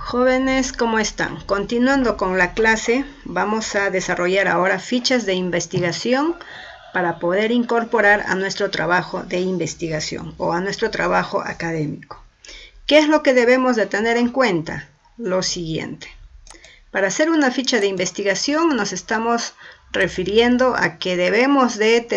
Jóvenes, ¿cómo están? Continuando con la clase, vamos a desarrollar ahora fichas de investigación para poder incorporar a nuestro trabajo de investigación o a nuestro trabajo académico. ¿Qué es lo que debemos de tener en cuenta? Lo siguiente. Para hacer una ficha de investigación nos estamos refiriendo a que debemos de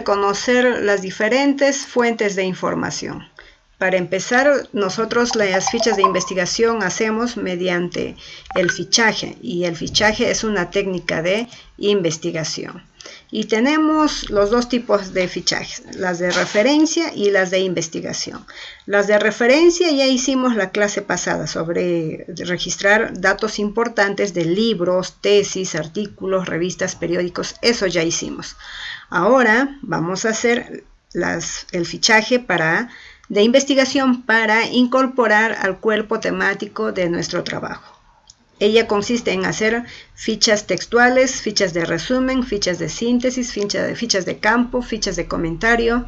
conocer las diferentes fuentes de información. Para empezar, nosotros las fichas de investigación hacemos mediante el fichaje, y el fichaje es una técnica de investigación. Y tenemos los dos tipos de fichajes, las de referencia y las de investigación. Las de referencia ya hicimos la clase pasada sobre registrar datos importantes de libros, tesis, artículos, revistas, periódicos, eso ya hicimos. Ahora vamos a hacer el fichaje de investigación para incorporar al cuerpo temático de nuestro trabajo. Ella consiste en hacer fichas textuales, fichas de resumen, fichas de síntesis, fichas de campo, fichas de comentario,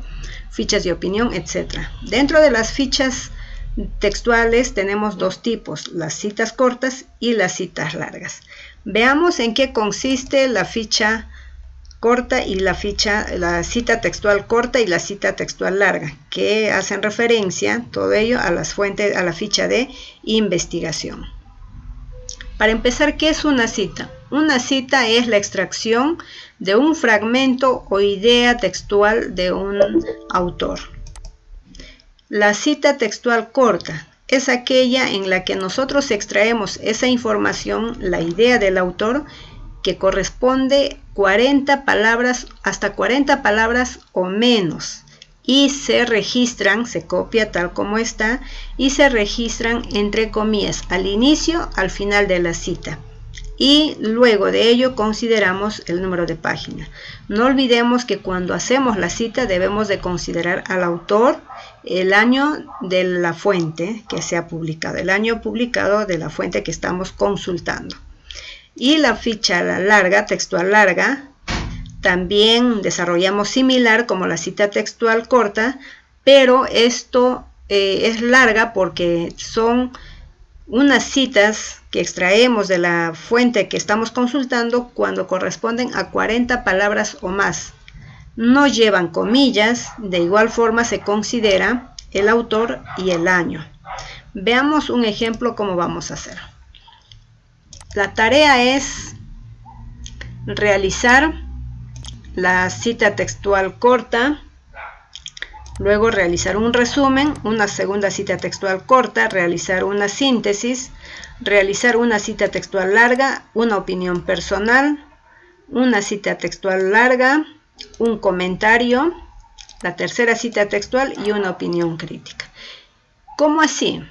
fichas de opinión, etc. Dentro de las fichas textuales tenemos dos tipos, las citas cortas y las citas largas. Veamos en qué consiste la ficha corta y la cita textual corta y la cita textual larga, que hacen referencia, todo ello, a la ficha de investigación. Para empezar, ¿qué es una cita? Una cita es la extracción de un fragmento o idea textual de un autor. La cita textual corta es aquella en la que nosotros extraemos esa información, la idea del autor, que corresponde 40 palabras, hasta 40 palabras o menos, y se registran, se copia tal como está, y se registran entre comillas al inicio, al final de la cita, y luego de ello consideramos el número de página. No olvidemos que cuando hacemos la cita debemos de considerar al autor, el año de la fuente que se ha publicado, el año publicado de la fuente que estamos consultando. Y la ficha larga, textual larga, también desarrollamos similar como la cita textual corta, pero esto es larga porque son unas citas que extraemos de la fuente que estamos consultando cuando corresponden a 40 palabras o más. No llevan comillas, de igual forma se considera el autor y el año. Veamos un ejemplo cómo vamos a hacer. La tarea es realizar la cita textual corta, luego realizar un resumen, una segunda cita textual corta, realizar una síntesis, realizar una cita textual larga, una opinión personal, una cita textual larga, un comentario, la tercera cita textual y una opinión crítica. ¿Cómo así?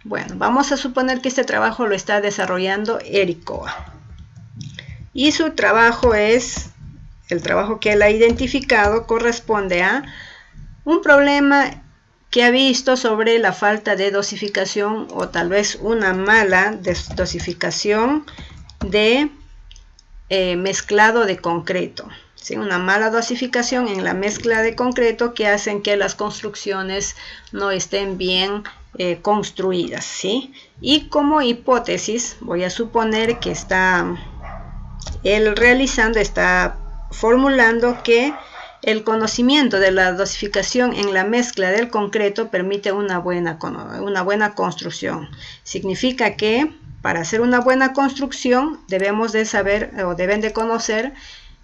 Bueno, vamos a suponer que este trabajo lo está desarrollando Eric Coa. Y su trabajo el trabajo que él ha identificado corresponde a un problema que ha visto sobre la falta de dosificación o tal vez una mala dosificación de mezclado de concreto. ¿Sí? Una mala dosificación en la mezcla de concreto que hacen que las construcciones no estén bien construidas, ¿sí? Y como hipótesis voy a suponer que está formulando que el conocimiento de la dosificación en la mezcla del concreto permite una buena construcción. Significa que para hacer una buena construcción debemos de saber o deben de conocer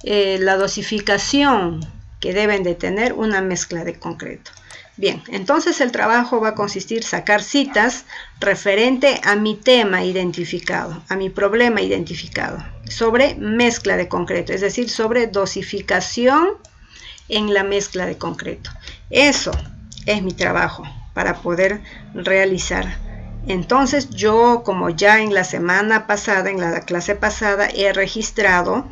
la dosificación que deben de tener una mezcla de concreto. Bien, entonces el trabajo va a consistir en sacar citas referente a mi tema identificado, a mi problema identificado, sobre mezcla de concreto, es decir, sobre dosificación en la mezcla de concreto. Eso es mi trabajo para poder realizar. Entonces yo, como ya en la semana pasada, en la clase pasada, he registrado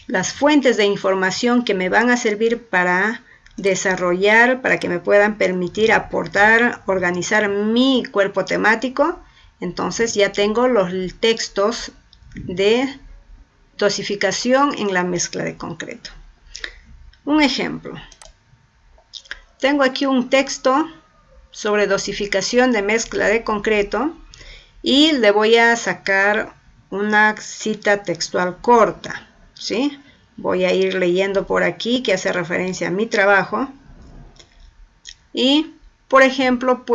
las fuentes de información que me van a servir para desarrollar, para que me puedan permitir aportar, organizar mi cuerpo temático. Entonces ya tengo los textos de dosificación en la mezcla de concreto. Un ejemplo. Tengo aquí un texto sobre dosificación de mezcla de concreto y le voy a sacar una cita textual corta, ¿sí? Voy a ir leyendo por aquí que hace referencia a mi trabajo y, por ejemplo,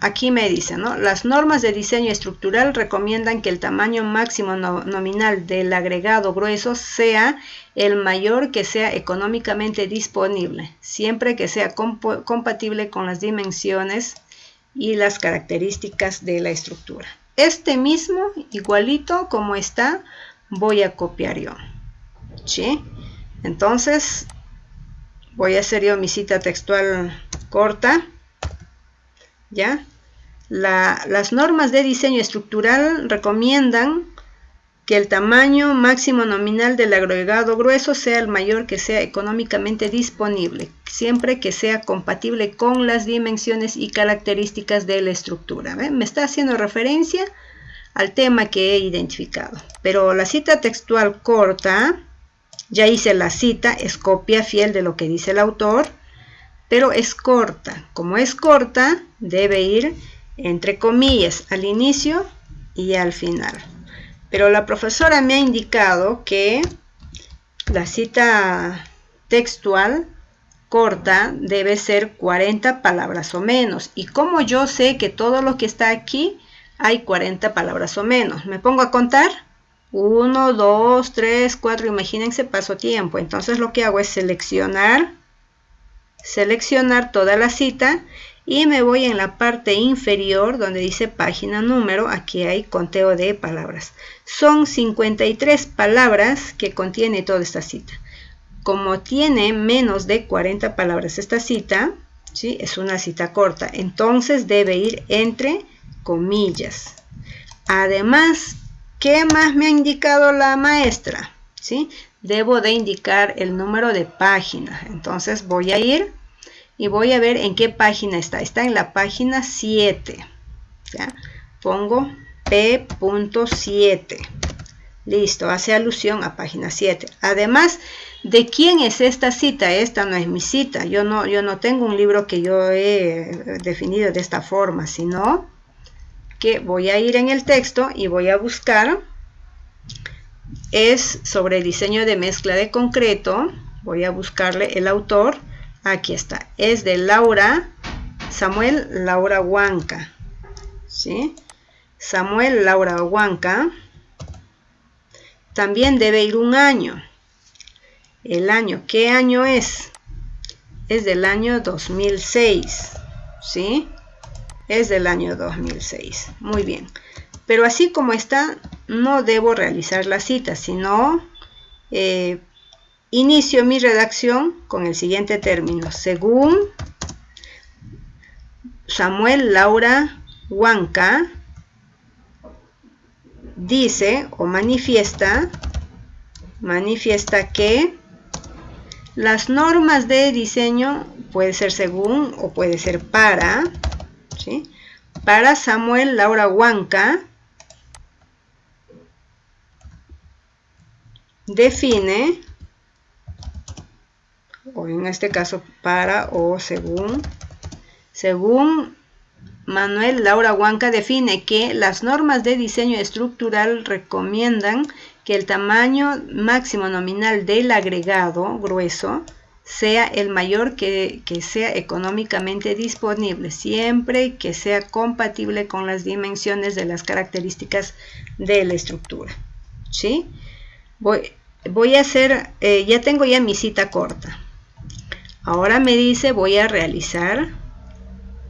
aquí me dice, ¿no? Las normas de diseño estructural recomiendan que el tamaño máximo nominal del agregado grueso sea el mayor que sea económicamente disponible, siempre que sea compatible con las dimensiones y las características de la estructura. Este mismo, igualito como está, voy a copiar yo, ¿sí? Entonces, voy a hacer yo mi cita textual corta, ¿ya? Las normas de diseño estructural recomiendan que el tamaño máximo nominal del agregado grueso sea el mayor que sea económicamente disponible, siempre que sea compatible con las dimensiones y características de la estructura. ¿Ven? Me está haciendo referencia al tema que he identificado. Pero la cita textual corta, ya hice la cita, es copia fiel de lo que dice el autor, pero es corta. Como es corta, debe ir entre comillas al inicio y al final. Pero la profesora me ha indicado que la cita textual corta debe ser 40 palabras o menos. Y como yo sé que todo lo que está aquí hay 40 palabras o menos, me pongo a contar. 1, 2, 3, 4, imagínense, paso tiempo. Entonces lo que hago es seleccionar toda la cita y me voy en la parte inferior donde dice página número. Aquí hay conteo de palabras. Son 53 palabras que contiene toda esta cita. Como tiene menos de 40 palabras esta cita, ¿sí? Es una cita corta, entonces debe ir entre comillas. Además, ¿qué más me ha indicado la maestra? ¿Sí? Debo de indicar el número de página. Entonces voy a ir y voy a ver en qué página está. Está en la página 7. ¿Ya? Pongo P.7. Listo, hace alusión a página 7. Además, ¿de quién es esta cita? Esta no es mi cita. Yo no tengo un libro que yo he definido de esta forma, sino que voy a ir en el texto y voy a buscar. Es sobre diseño de mezcla de concreto. Voy a buscarle el autor. Aquí está. Es de Samuel Laura Huanca. ¿Sí? Samuel Laura Huanca. También debe ir un año. El año, ¿qué año es? Es del año 2006. ¿Sí? Es del año 2006. Muy bien. Pero así como está, no debo realizar la cita, sino inicio mi redacción con el siguiente término. Según Samuel Laura Huanca, dice o manifiesta que las normas de diseño, puede ser según o puede ser para, ¿sí? Para Samuel Laura Huanca, define, o en este caso para o según Manuel Laura Huanca define que las normas de diseño estructural recomiendan que el tamaño máximo nominal del agregado grueso sea el mayor que sea económicamente disponible, siempre que sea compatible con las dimensiones de las características de la estructura. ¿Sí? Voy a hacer, ya tengo ya mi cita corta. Ahora me dice, voy a realizar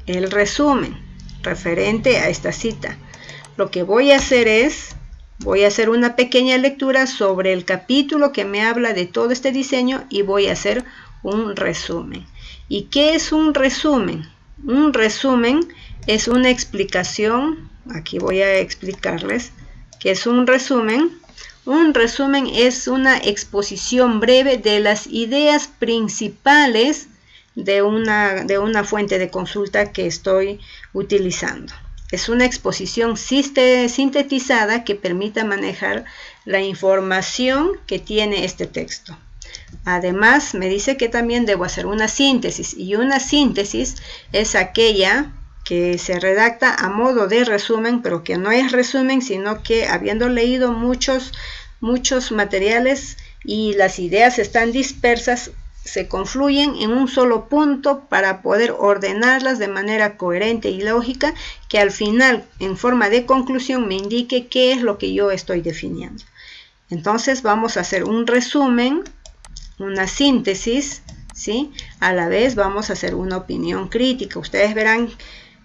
el resumen referente a esta cita. Lo que voy a hacer es, voy a hacer una pequeña lectura sobre el capítulo que me habla de todo este diseño y voy a hacer un resumen. ¿Y qué es un resumen? Un resumen es una explicación. Aquí voy a explicarles qué es un resumen. Un resumen es una exposición breve de las ideas principales de una fuente de consulta que estoy utilizando. Es una exposición sintetizada que permita manejar la información que tiene este texto. Además, me dice que también debo hacer una síntesis, y una síntesis es aquella que se redacta a modo de resumen, pero que no es resumen, sino que habiendo leído muchos materiales y las ideas están dispersas, se confluyen en un solo punto para poder ordenarlas de manera coherente y lógica, que al final, en forma de conclusión, me indique qué es lo que yo estoy definiendo. Entonces vamos a hacer un resumen, una síntesis, ¿sí? A la vez vamos a hacer una opinión crítica. Ustedes verán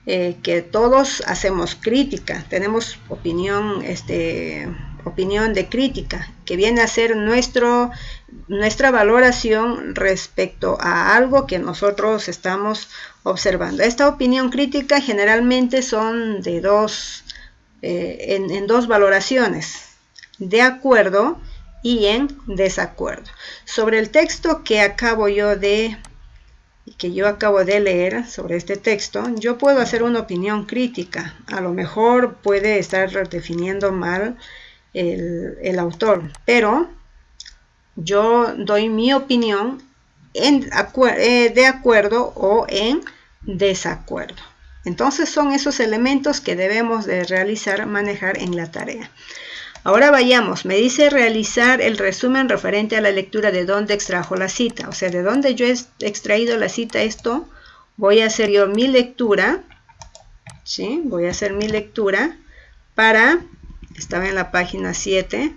que todos hacemos crítica, tenemos opinión de crítica, que viene a ser nuestra valoración respecto a algo que nosotros estamos observando. Esta opinión crítica generalmente son de en dos valoraciones, de acuerdo y en desacuerdo. Sobre el texto que yo acabo de leer, sobre este texto, yo puedo hacer una opinión crítica. A lo mejor puede estar definiendo mal el autor, pero yo doy mi opinión de acuerdo o en desacuerdo. Entonces son esos elementos que debemos de manejar en la tarea. Ahora vayamos, me dice realizar el resumen referente a la lectura de dónde extrajo la cita, o sea, de dónde yo he extraído la cita. Esto voy a hacer yo mi lectura, ¿sí? Voy a hacer mi lectura estaba en la página 7,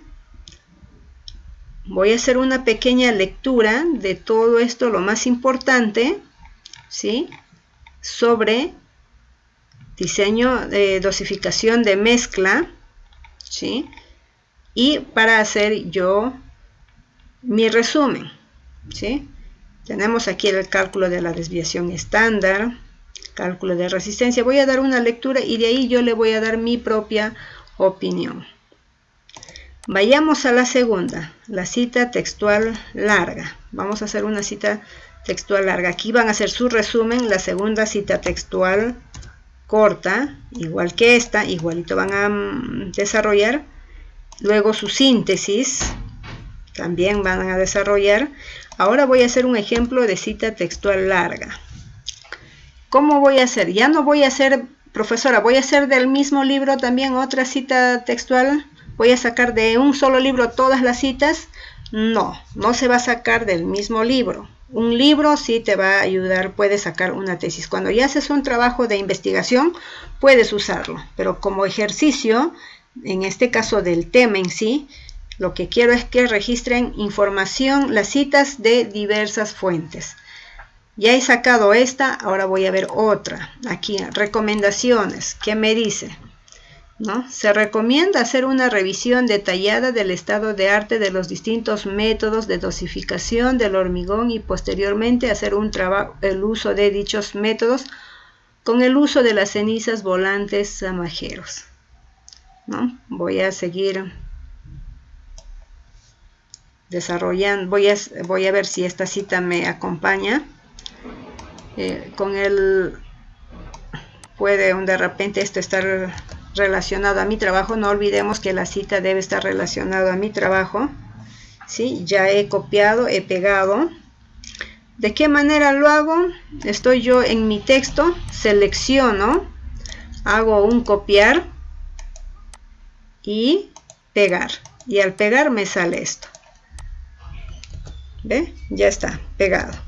voy a hacer una pequeña lectura de todo esto, lo más importante, ¿sí? Sobre diseño de dosificación de mezcla, ¿sí? Y para hacer yo mi resumen, ¿sí? Tenemos aquí el cálculo de la desviación estándar, cálculo de resistencia. Voy a dar una lectura y de ahí yo le voy a dar mi propia opinión. Vayamos a la segunda, la cita textual larga. Vamos a hacer una cita textual larga. Aquí van a hacer su resumen. La segunda cita textual corta, igual que esta, igualito van a desarrollar. Luego su síntesis, también van a desarrollar. Ahora voy a hacer un ejemplo de cita textual larga. ¿Cómo voy a hacer? Ya no voy a hacer, profesora, voy a hacer del mismo libro también otra cita textual. ¿Voy a sacar de un solo libro todas las citas? No, no se va a sacar del mismo libro. Un libro sí te va a ayudar, puedes sacar una tesis. Cuando ya haces un trabajo de investigación, puedes usarlo. Pero como ejercicio, en este caso del tema en sí, lo que quiero es que registren información, las citas de diversas fuentes. Ya he sacado esta, ahora voy a ver otra. Aquí, recomendaciones. ¿Qué me dice? ¿No? Se recomienda hacer una revisión detallada del estado de arte de los distintos métodos de dosificación del hormigón y posteriormente hacer el uso de dichos métodos con el uso de las cenizas volantes zamajeros, ¿no? Voy a seguir desarrollando, voy a ver si esta cita me acompaña. Puede de repente esto estar relacionado a mi trabajo. No olvidemos que la cita debe estar relacionada a mi trabajo, ¿sí? Ya he copiado, he pegado. ¿De qué manera lo hago? Estoy yo en mi texto, selecciono, hago un copiar y pegar. Y al pegar me sale esto. ¿Ve? Ya está pegado.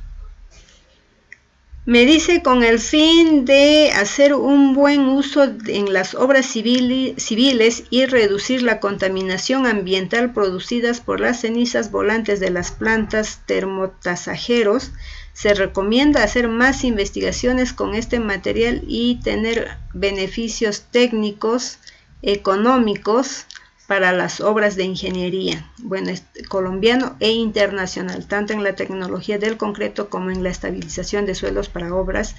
Me dice con el fin de hacer un buen uso en las obras civiles y reducir la contaminación ambiental producidas por las cenizas volantes de las plantas termotasajeros, se recomienda hacer más investigaciones con este material y tener beneficios técnicos, económicos para las obras de ingeniería, bueno, colombiano e internacional, tanto en la tecnología del concreto como en la estabilización de suelos para obras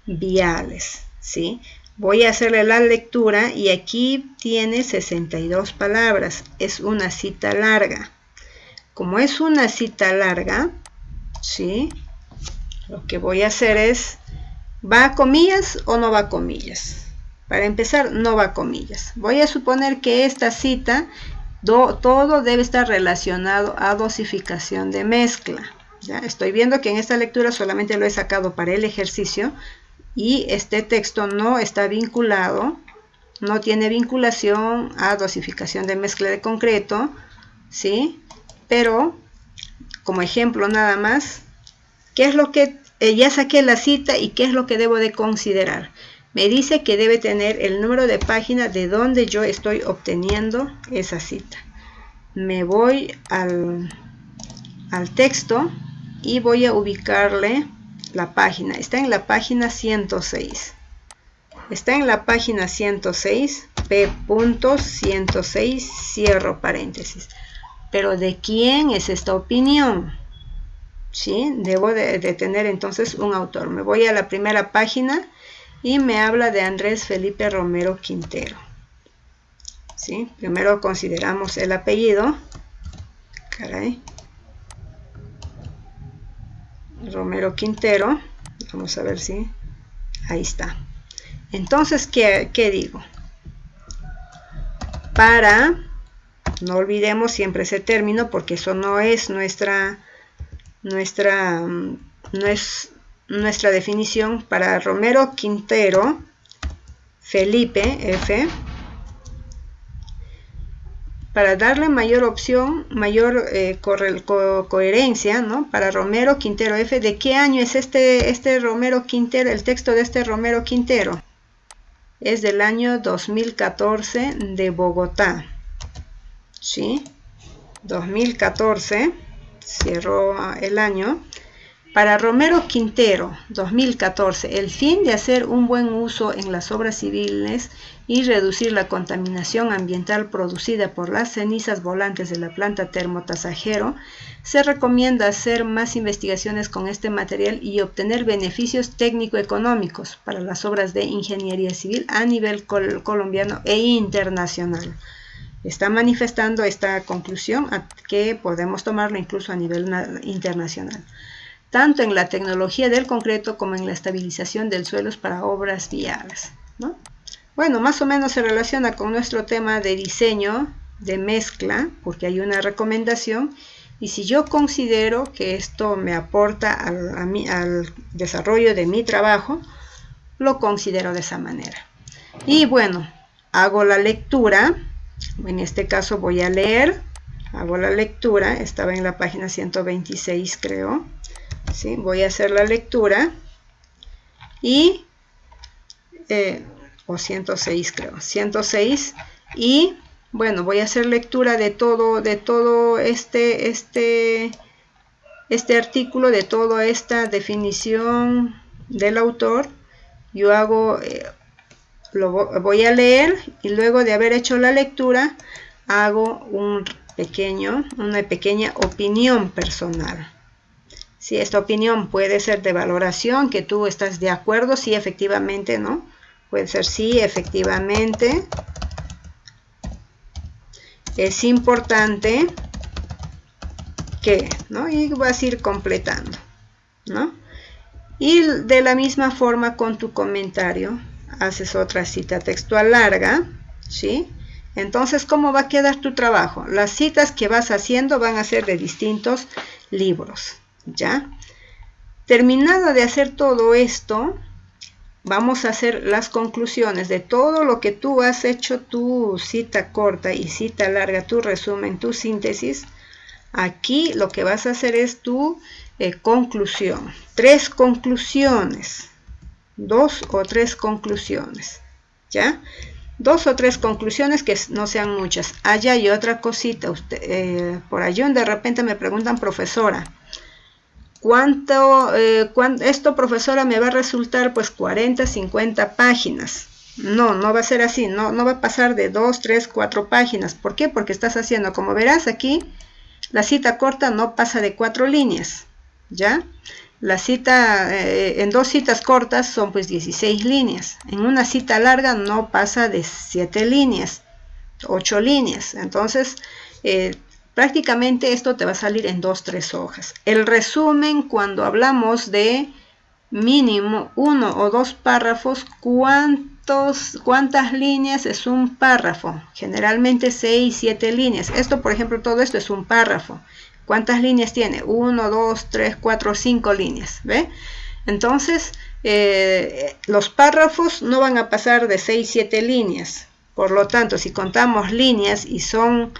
viales, ¿sí? Voy a hacerle la lectura y aquí tiene 62 palabras, es una cita larga. Como es una cita larga, ¿sí? Lo que voy a hacer es, ¿va a comillas o no va a comillas? Para empezar, no va a comillas. Voy a suponer que esta cita, todo debe estar relacionado a dosificación de mezcla. ¿Ya? Estoy viendo que en esta lectura solamente lo he sacado para el ejercicio. y este texto no está vinculado, no tiene vinculación a dosificación de mezcla de concreto, ¿sí? Pero, como ejemplo nada más, ¿qué es lo que ya saqué la cita y qué es lo que debo de considerar? Me dice que debe tener el número de página de donde yo estoy obteniendo esa cita. Me voy al texto y voy a ubicarle la página. Está en la página 106. Está en la página 106, P.106, cierro paréntesis. Pero ¿de quién es esta opinión? ¿Sí? Debo de tener entonces un autor. Me voy a la primera página y me habla de Andrés Felipe Romero Quintero. ¿Sí? Primero consideramos el apellido. Caray. Romero Quintero. Vamos a ver si... Ahí está. Entonces, ¿qué digo? Para... No olvidemos siempre ese término porque eso no es nuestra definición. Para Romero Quintero Felipe F, para darle mayor opción, mayor coherencia, ¿no? Para Romero Quintero F, ¿de qué año es este Romero Quintero? El texto de este Romero Quintero es del año 2014 de Bogotá, ¿sí? 2014, cierro el año. Para Romero Quintero, 2014, el fin de hacer un buen uso en las obras civiles y reducir la contaminación ambiental producida por las cenizas volantes de la planta termotasajero, se recomienda hacer más investigaciones con este material y obtener beneficios técnico-económicos para las obras de ingeniería civil a nivel colombiano e internacional. Está manifestando esta conclusión que podemos tomarlo incluso a nivel internacional, tanto en la tecnología del concreto como en la estabilización del suelo para obras viales, ¿no? Bueno, más o menos se relaciona con nuestro tema de diseño de mezcla, porque hay una recomendación, y si yo considero que esto me aporta al desarrollo de mi trabajo, lo considero de esa manera. Y bueno, hago la lectura. En este caso voy a leer, hago la lectura, estaba en la página 126 creo, ¿sí? Voy a hacer la lectura y, o 106 creo, 106, y bueno, voy a hacer lectura de todo este artículo, de toda esta definición del autor. Yo hago... lo voy a leer y luego de haber hecho la lectura hago una pequeña opinión personal. Si esta opinión puede ser de valoración, que tú estás de acuerdo, sí, efectivamente, ¿no? Puede ser sí, efectivamente. Es importante que, ¿no? Y vas a ir completando, ¿no? Y de la misma forma con tu comentario haces otra cita textual larga, ¿sí? Entonces, ¿cómo va a quedar tu trabajo? Las citas que vas haciendo van a ser de distintos libros, ¿ya? Terminado de hacer todo esto, vamos a hacer las conclusiones de todo lo que tú has hecho, tu cita corta y cita larga, tu resumen, tu síntesis. Aquí lo que vas a hacer es tu conclusión. 3 conclusiones. 2 o 3 conclusiones, ¿ya? 2 o 3 conclusiones que no sean muchas. Allá hay otra cosita, por allí de repente me preguntan, profesora, esto, profesora, me va a resultar pues 40, 50 páginas. No va a ser así, no va a pasar de 2, 3, 4 páginas. ¿Por qué? Porque estás haciendo, como verás aquí, la cita corta no pasa de 4 líneas, ¿ya? La cita, en 2 citas cortas son pues 16 líneas. En una cita larga no pasa de 7 líneas, 8 líneas. Entonces, prácticamente esto te va a salir en 2, 3 hojas. El resumen, cuando hablamos de mínimo 1 o 2 párrafos, ¿cuántas líneas es un párrafo? Generalmente 6, 7 líneas. Esto, por ejemplo, todo esto es un párrafo. ¿Cuántas líneas tiene? 1, 2, 3, 4, 5 líneas, ¿ve? Entonces, los párrafos no van a pasar de 6-7 líneas. Por lo tanto, si contamos líneas y son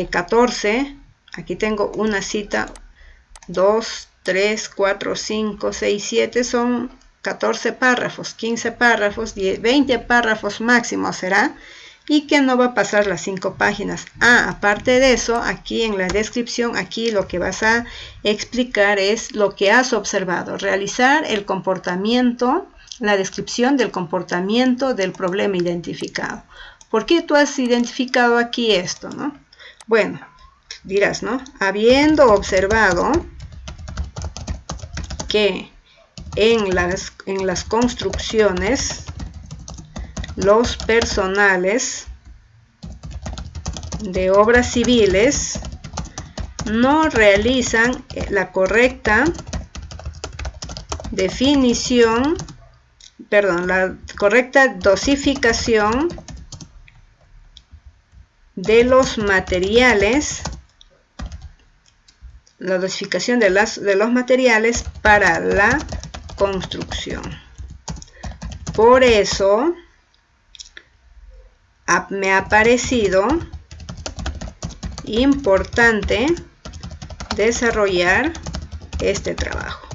14, aquí tengo una cita, 2, 3, 4, 5, 6, 7, son 14 párrafos, 15 párrafos, 10, 20 párrafos máximo será, y que no va a pasar las 5 páginas. Aparte de eso, aquí en la descripción, aquí lo que vas a explicar es lo que has observado, realizar el comportamiento, la descripción del comportamiento del problema identificado. ¿Por qué tú has identificado aquí esto, no? Bueno, dirás, ¿no? Habiendo observado que en las construcciones los personales de obras civiles no realizan la correcta definición, la correcta dosificación de los materiales, la dosificación de los materiales para la construcción. Por eso me ha parecido importante desarrollar este trabajo.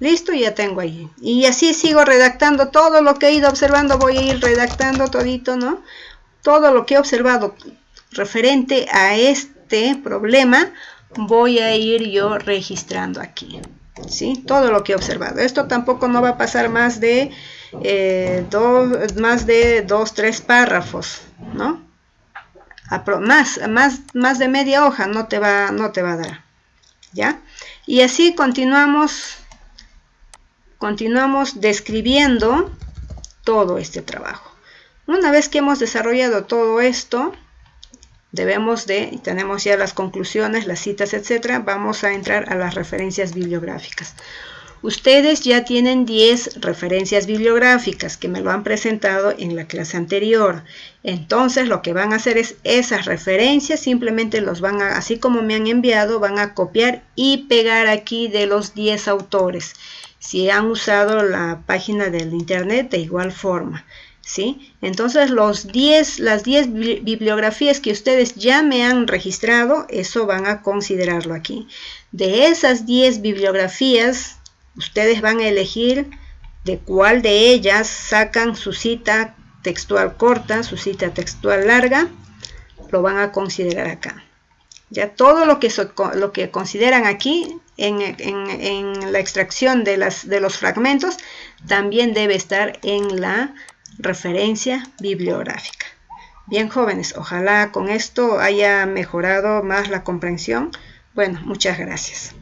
Listo, ya tengo ahí. Y así sigo redactando todo lo que he ido observando. Voy a ir redactando todito, ¿no? Todo lo que he observado referente a este problema, voy a ir yo registrando aquí. ¿Sí? Todo lo que he observado. Esto tampoco no va a pasar más de 2-3 párrafos, ¿no? Más de media hoja no te va a dar, ¿ya? Y así continuamos describiendo todo este trabajo. Una vez que hemos desarrollado todo esto, tenemos ya las conclusiones, las citas, etcétera. Vamos a entrar a las referencias bibliográficas. Ustedes ya tienen 10 referencias bibliográficas que me lo han presentado en la clase anterior. Entonces lo que van a hacer es esas referencias, simplemente los van a, así como me han enviado, van a copiar y pegar aquí de los 10 autores. Si han usado la página del internet, de igual forma. ¿Sí? Entonces las 10 bibliografías que ustedes ya me han registrado, eso van a considerarlo aquí. De esas 10 bibliografías, ustedes van a elegir de cuál de ellas sacan su cita textual corta, su cita textual larga, lo van a considerar acá. Ya todo lo que consideran aquí en la extracción de los fragmentos, también debe estar en la referencia bibliográfica. Bien, jóvenes, ojalá con esto haya mejorado más la comprensión. Bueno, muchas gracias.